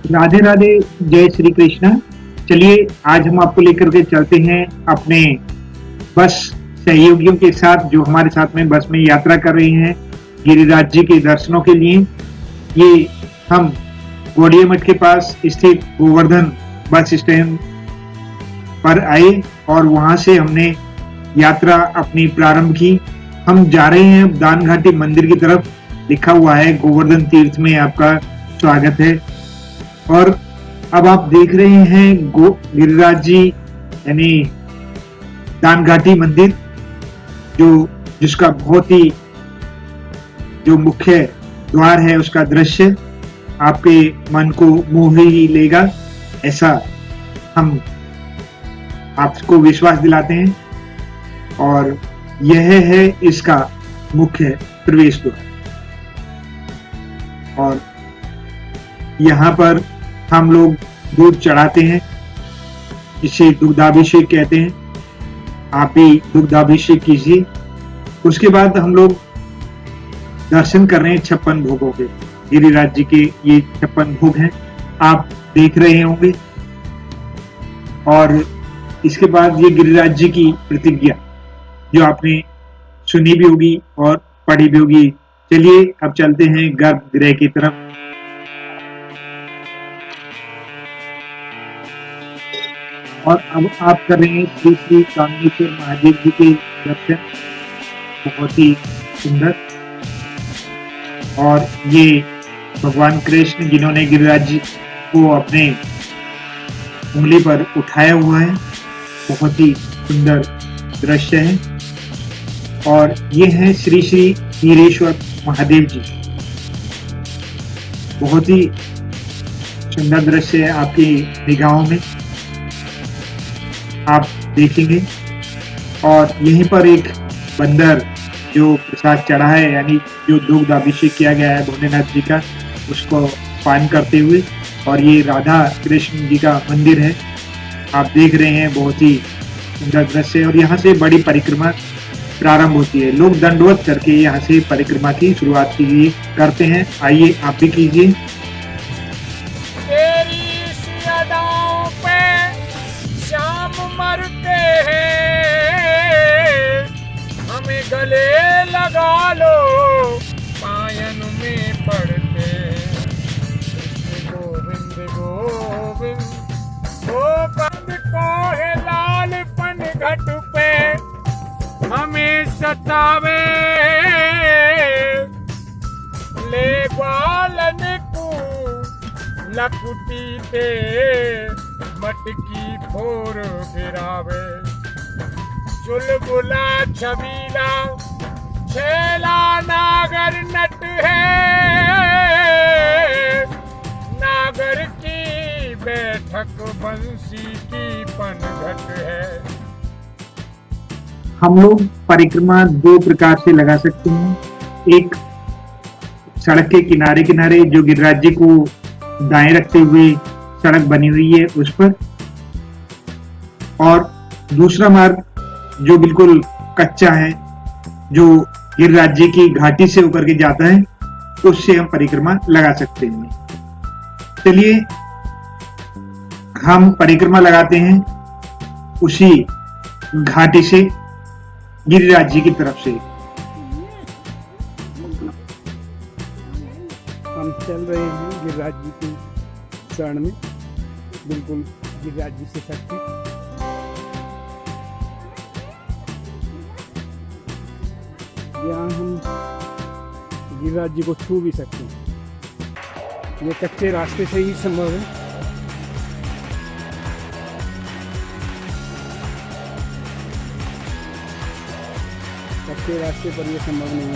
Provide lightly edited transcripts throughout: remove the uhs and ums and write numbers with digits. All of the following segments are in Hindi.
राधे राधे, जय श्री कृष्णा। चलिए आज हम आपको लेकर के चलते हैं अपने बस सहयोगियों के साथ, जो हमारे साथ में बस में यात्रा कर रहे हैं गिरिराज जी के दर्शनों के लिए। ये हम गौड़िया मठ के पास स्थित गोवर्धन बस स्टैंड पर आए और वहां से हमने यात्रा अपनी प्रारंभ की। हम जा रहे हैं दान घाटी मंदिर की तरफ। लिखा हुआ है गोवर्धन तीर्थ में आपका स्वागत है। और अब आप देख रहे हैं गिरिराज जी यानी दान घाटी मंदिर, जिसका बहुत ही जो मुख्य द्वार है उसका दृश्य आपके मन को मोह ही लेगा, ऐसा हम आपको विश्वास दिलाते हैं। और यह है इसका मुख्य प्रवेश द्वार। और यहाँ पर हम लोग दूध चढ़ाते हैं, जिसे दुग्धाभिषेक कहते हैं। आप भी दुग्धाभिषेक कीजिए। उसके बाद हम लोग दर्शन कर रहे हैं 56 भोगों के। गिरिराज जी के ये 56 भोग हैं, आप देख रहे होंगे। और इसके बाद ये गिरिराज जी की प्रतिज्ञा जो आपने सुनी भी होगी और पढ़ी भी होगी। चलिए अब चलते हैं गर्भगृह की तरफ। और अब आप कर रहे हैं श्री श्री कामेश्वर महादेव जी के दर्शन, बहुत ही सुंदर। और ये भगवान कृष्ण जिन्होंने गिरिराज जी को अपने उंगली पर उठाया हुआ है, बहुत ही सुंदर दृश्य है। और ये है श्री श्री हीरेश्वर महादेव जी, बहुत ही सुंदर दृश्य है आपकी निगाहों में, आप देखेंगे। और यहीं पर एक बंदर जो प्रसाद चढ़ा है, यानी जो दुग्ध अभिषेक किया गया है भोलेनाथ जी का, उसको पान करते हुए। और ये राधा कृष्ण जी का मंदिर है, आप देख रहे हैं, बहुत ही सुंदर दृश्य है। और यहाँ से बड़ी परिक्रमा प्रारंभ होती है। लोग दंडवत करके यहाँ से परिक्रमा की शुरुआत करते हैं। आइए आप भी कीजिए। मरते हैं हमें गले लगा लो, पायन में पड़ते गोविंद गोविंद गोपद को है लालपन घट पे हमें सतावे, ले बालन को लकुटी ते मटकी फोर फिरावे, चुलबुला छबीला छेला नागर नट है, नागर की बैठक बंसी की पनघट है। हम लोग परिक्रमा दो प्रकार से लगा सकते हैं। एक सड़क के किनारे किनारे, जो गिरिराज जी को दाएं रखते हुए सड़क बनी हुई है उस पर। और दूसरा मार्ग जो बिल्कुल कच्चा है, जो गिरिराज जी की घाटी से होकर के जाता है, उससे हम परिक्रमा लगा सकते हैं। चलिए हम परिक्रमा लगाते हैं उसी घाटी से, गिरिराज जी की तरफ से। हम चल रहे हैं गिरिराज जी के चरण में, बिल्कुल गिरिराज जी से शक्ति। यहाँ हम गिरिराज जी को छू भी सकते हैं। ये कच्चे रास्ते से ही संभव है। कच्चे रास्ते पर ये संभव नहीं है।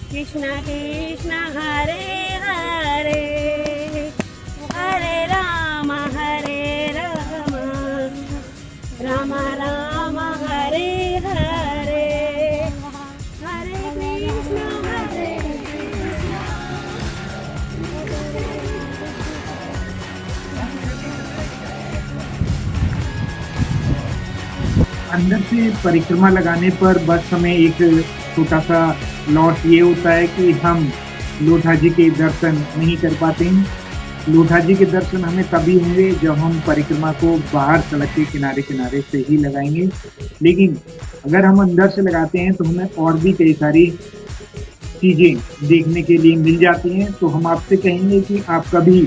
कृष्ण कृष्ण हरे हरे, हरे राम राम राम हरे हरे, हरे कृष्ण हरे कृष्ण। अंदर से परिक्रमा लगाने पर बस हमें एक छोटा सा लॉस ये होता है कि हम लोधा जी के दर्शन नहीं कर पाते हैं। लोधा जी के दर्शन हमें तभी होंगे जब हम परिक्रमा को बाहर सड़क के किनारे किनारे से ही लगाएंगे। लेकिन अगर हम अंदर से लगाते हैं तो हमें और भी कई सारी चीज़ें देखने के लिए मिल जाती हैं। तो हम आपसे कहेंगे कि आप कभी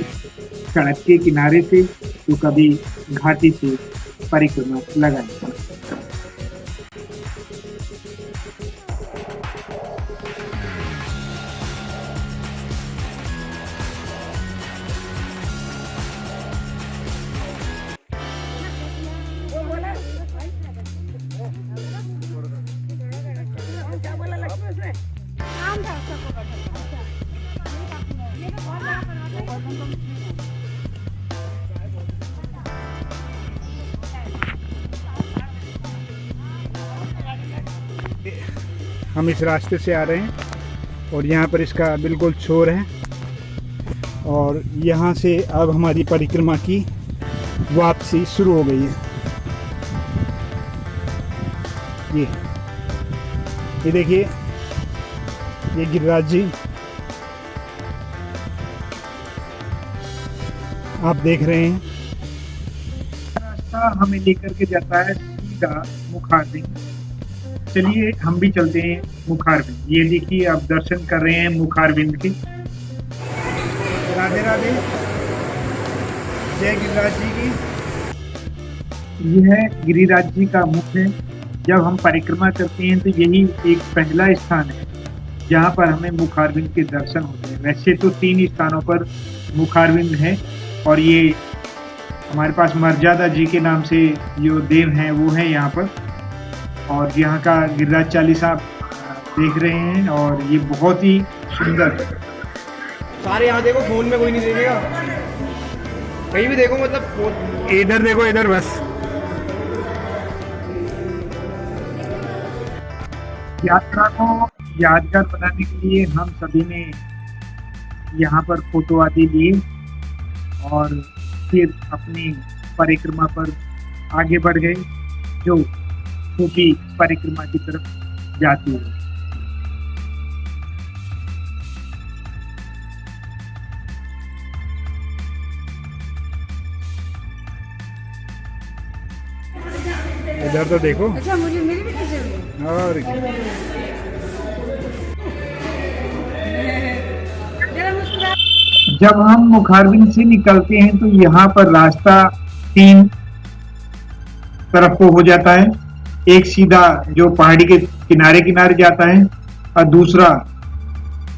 सड़क के किनारे से तो कभी घाटी से परिक्रमा लगाएं। हम इस रास्ते से आ रहे हैं और यहाँ पर इसका बिल्कुल छोर है और यहाँ से अब हमारी परिक्रमा की वापसी शुरू हो गई है। ये देखिए, ये गिरिराज जी आप देख रहे हैं। रास्ता हमें लेकर के जाता है सीधा मुखारबिंद। चलिए हम भी चलते हैं मुखारबिंद। ये देखिए आप दर्शन कर रहे हैं मुखारबिंद के। राधे राधे, जय गिरिराज जी की। यह गिरिराज जी का मुख है। जब हम परिक्रमा करते हैं तो यही एक पहला स्थान है जहाँ पर हमें मुखारबिंद के दर्शन होते हैं। वैसे तो 3 स्थानों पर मुखारबिंद है और ये हमारे पास मर्यादा जी के नाम से जो देव हैं वो है यहाँ पर। और यहाँ का गिरिराज चालीसा आप देख रहे हैं और ये बहुत ही सुंदर। सारे यहाँ देखो, फोन में कोई नहीं देखेगा, कहीं भी देखो, मतलब इधर देखो, इधर बस। यात्रा को यादगार बनाने के लिए हम सभी ने यहाँ पर फोटो आदि लिए और फिर अपनी परिक्रमा पर आगे बढ़ गए जो छोटी परिक्रमा की तरफ जाती है। इधर तो देखो। अच्छा, मुझे मेरी भी टीचर और जब हम मुखारबिंद से निकलते हैं तो यहाँ पर रास्ता 3 तरफ को हो जाता है। एक सीधा जो पहाड़ी के किनारे किनारे जाता है और दूसरा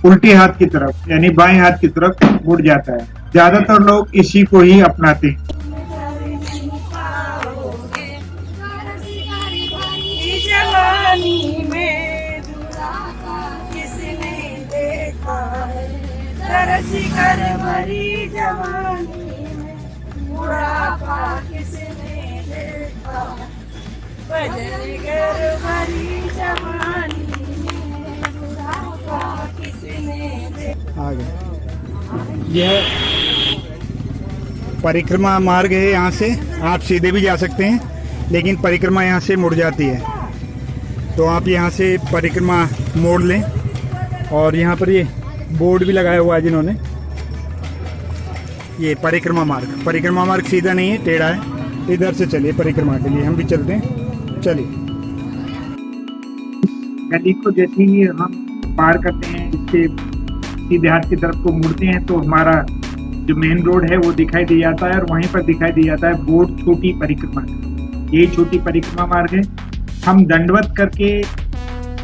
उल्टे हाथ की तरफ यानी बाएं हाथ की तरफ मुड़ जाता है। ज्यादातर लोग इसी को ही अपनाते हैं। जवानी में किसने देखा है, तरस कर भरी जवानी में बुढ़ापा किसने देखा, बदल कर भरी जवानी में बुढ़ापा किसने देखा। आ गए। यह परिक्रमा मार्ग है। यहाँ से आप सीधे भी जा सकते हैं लेकिन परिक्रमा यहाँ से मुड़ जाती है, तो आप यहाँ से परिक्रमा मोड़ लें। और यहाँ पर ये बोर्ड भी लगाया हुआ है जिन्होंने, ये परिक्रमा मार्ग सीधा नहीं है, टेढ़ा है। इधर से चलिए परिक्रमा के लिए, हम भी चलते हैं, चलिए। नदी को जैसे ही हम पार करते हैं, इससे सीधे हाथ की तरफ को मुड़ते हैं तो हमारा जो मेन रोड है वो दिखाई दे जाता है और वहीं पर दिखाई दे जाता है बोर्ड छोटी परिक्रमा। ये छोटी परिक्रमा मार्ग है। हम दंडवत करके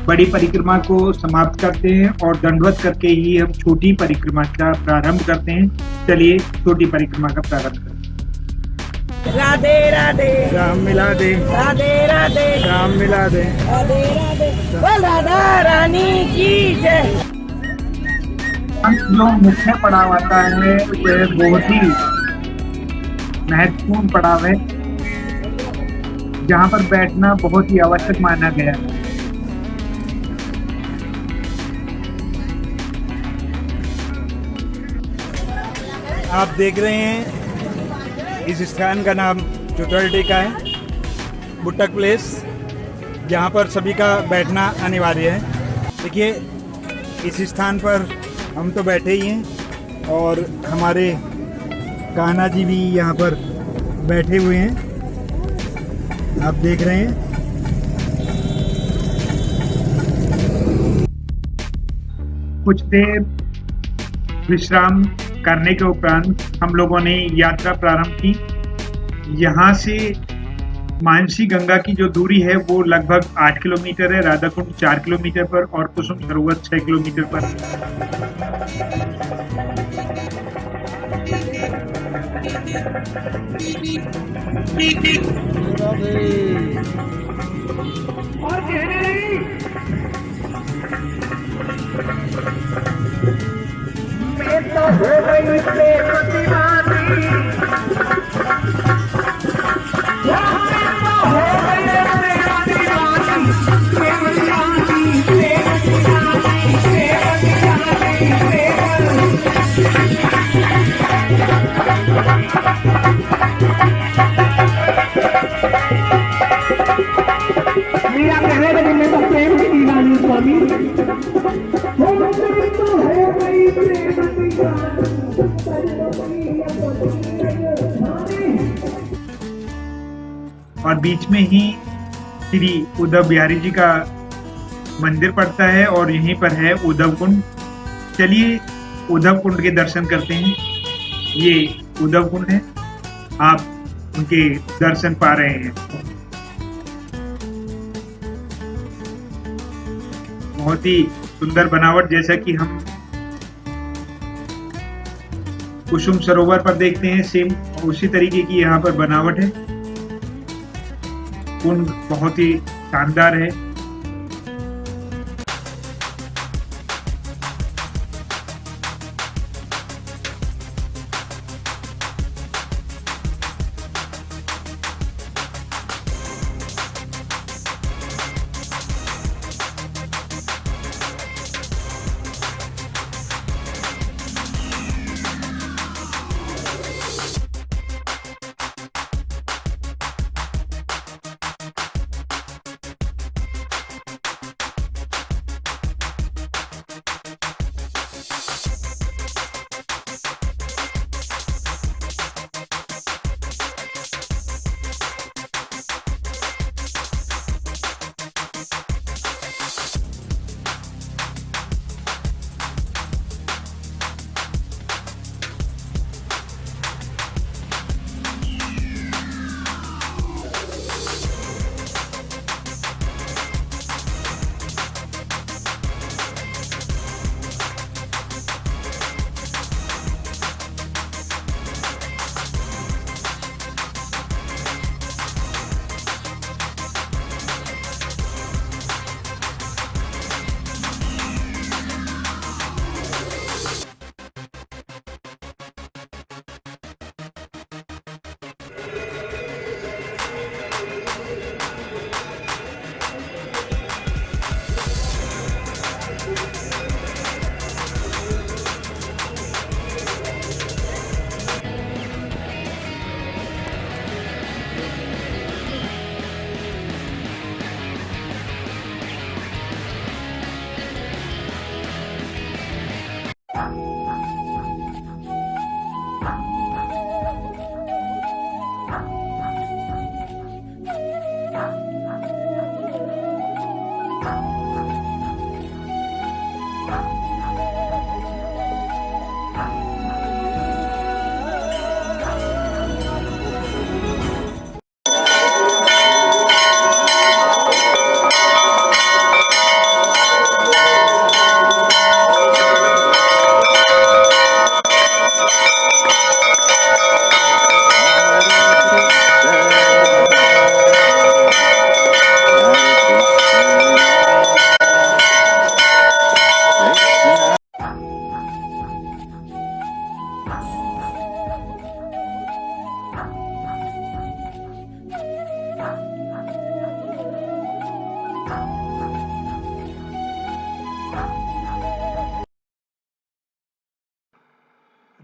बड़ी परिक्रमा को समाप्त करते हैं और दंडवत करके ही हम छोटी परिक्रमा का प्रारंभ करते हैं। चलिए छोटी परिक्रमा का प्रारंभ करते हैं। राधे राधे राम मिला दे, राधे राधे राम मिला दे। राधे राधे, बोल राधा रानी की जय। जो मुख्य पड़ाव आता है वह बहुत ही महत्वपूर्ण पड़ाव है जहाँ पर बैठना बहुत ही आवश्यक माना गया है। आप देख रहे हैं इस स्थान का नाम चुतरटी का है, बुट्टक प्लेस। जहाँ पर सभी का बैठना अनिवार्य है। देखिए इस स्थान पर हम तो बैठे ही हैं और हमारे कान्हा जी भी यहाँ पर बैठे हुए हैं, आप देख रहे हैं। कुछ देर विश्राम करने के उपरांत हम लोगों ने यात्रा प्रारंभ की। यहाँ से मानसी गंगा की जो दूरी है वो लगभग 8 किलोमीटर है, राधाकुंड 4 किलोमीटर पर और कुसुम सरोवर 6 किलोमीटर पर। और बीच में ही श्री उद्धव बिहारी जी का मंदिर पड़ता है और यहीं पर है उद्धव कुंड। चलिए उद्धव कुंड के दर्शन करते हैं। ये उद्धव कुंड है, आप उनके दर्शन पा रहे हैं। बहुत ही सुंदर बनावट, जैसा कि हम कुसुम सरोवर पर देखते हैं, सेम उसी तरीके की यहाँ पर बनावट है। कुंड बहुत ही शानदार है।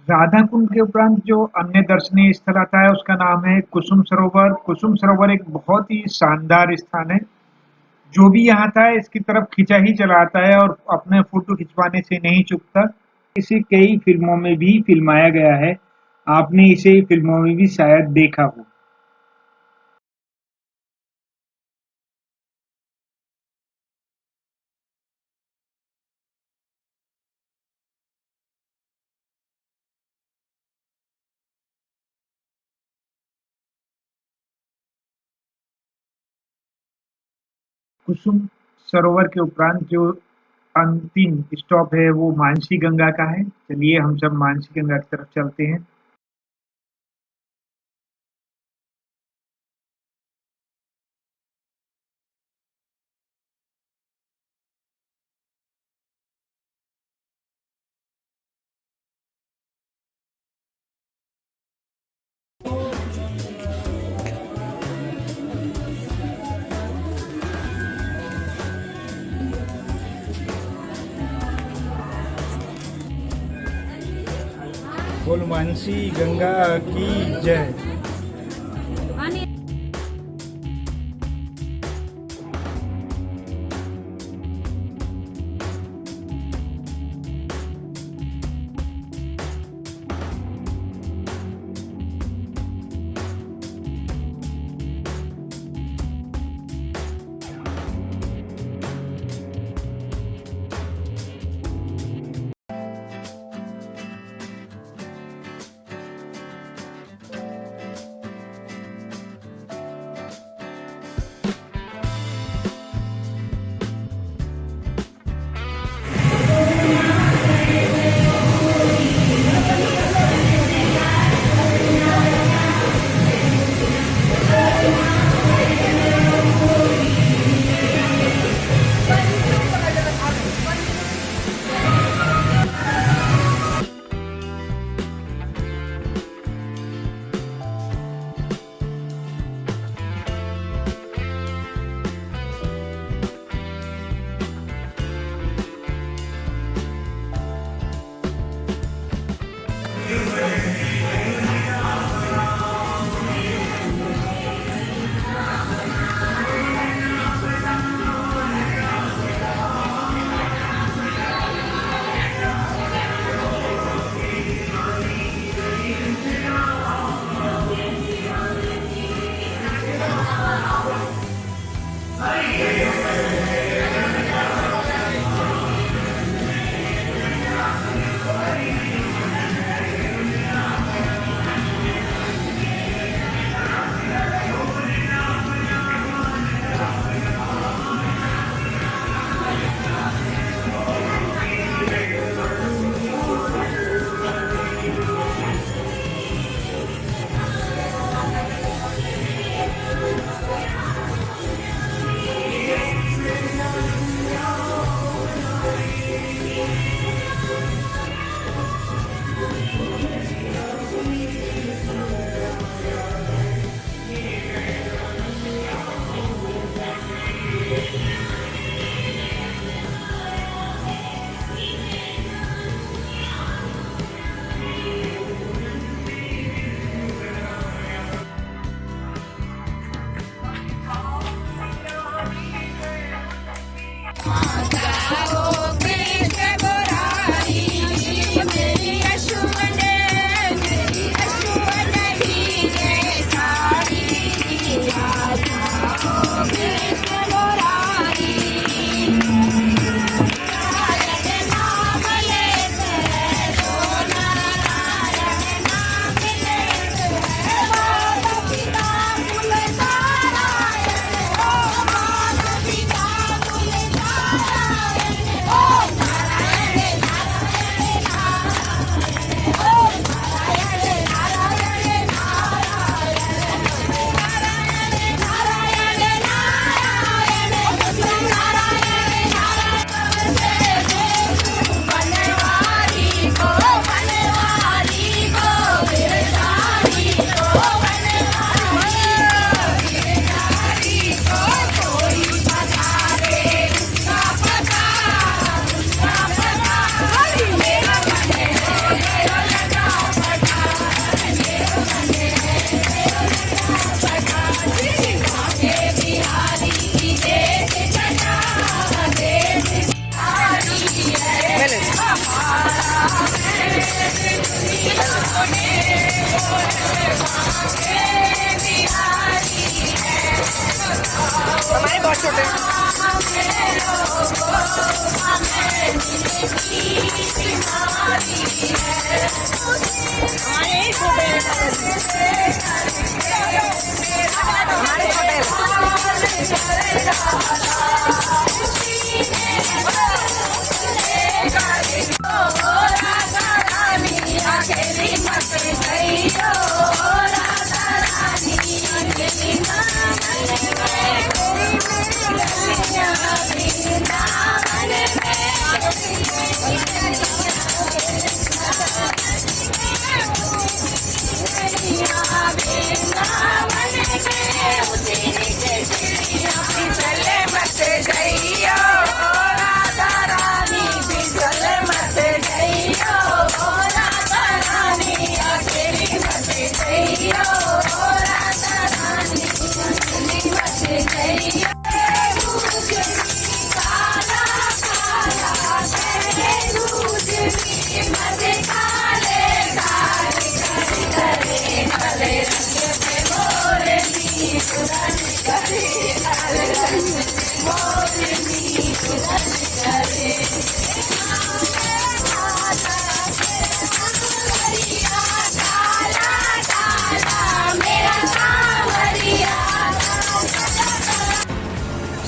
राधा कुंड के उपरांत जो अन्य दर्शनीय स्थल आता है उसका नाम है कुसुम सरोवर। कुसुम सरोवर एक बहुत ही शानदार स्थान है। जो भी यहाँ था इसकी तरफ खिंचा ही चला आता है और अपने फोटो खिंचवाने से नहीं चूकता। इसे कई फिल्मों में भी फिल्माया गया है, आपने इसे फिल्मों में भी शायद देखा हो। कुसुम सरोवर के उपरांत जो अंतिम स्टॉप है वो मानसी गंगा का है। चलिए हम सब मानसी गंगा की तरफ चलते हैं। बोल मानसी गंगा की जय।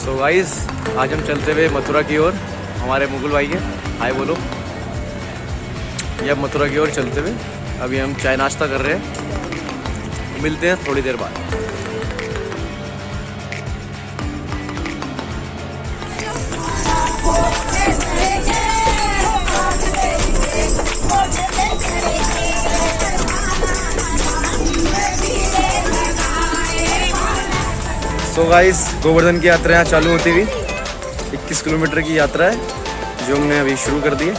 सो गाइस, आज हम चलते हुए मथुरा की ओर, हमारे मुकुल भाई के हाय बोलो। ये अब मथुरा की ओर चलते हुए अभी हम चाय नाश्ता कर रहे हैं, मिलते हैं थोड़ी देर बाद। सो गाइस, गोवर्धन की यात्रा यहाँ चालू होती हुई 21 किलोमीटर की यात्रा है जो हमने अभी शुरू कर दी है।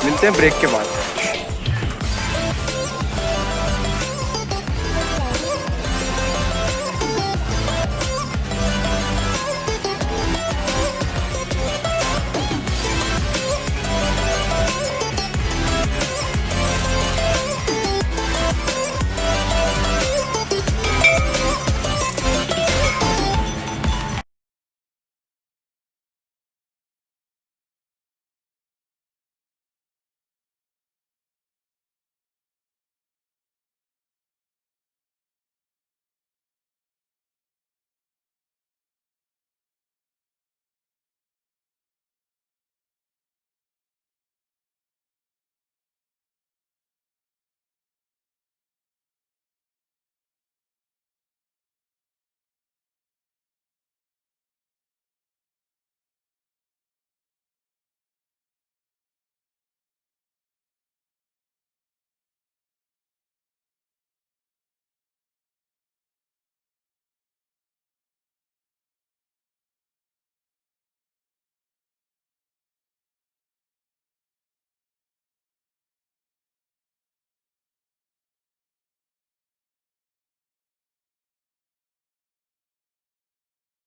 मिलते हैं ब्रेक के बाद।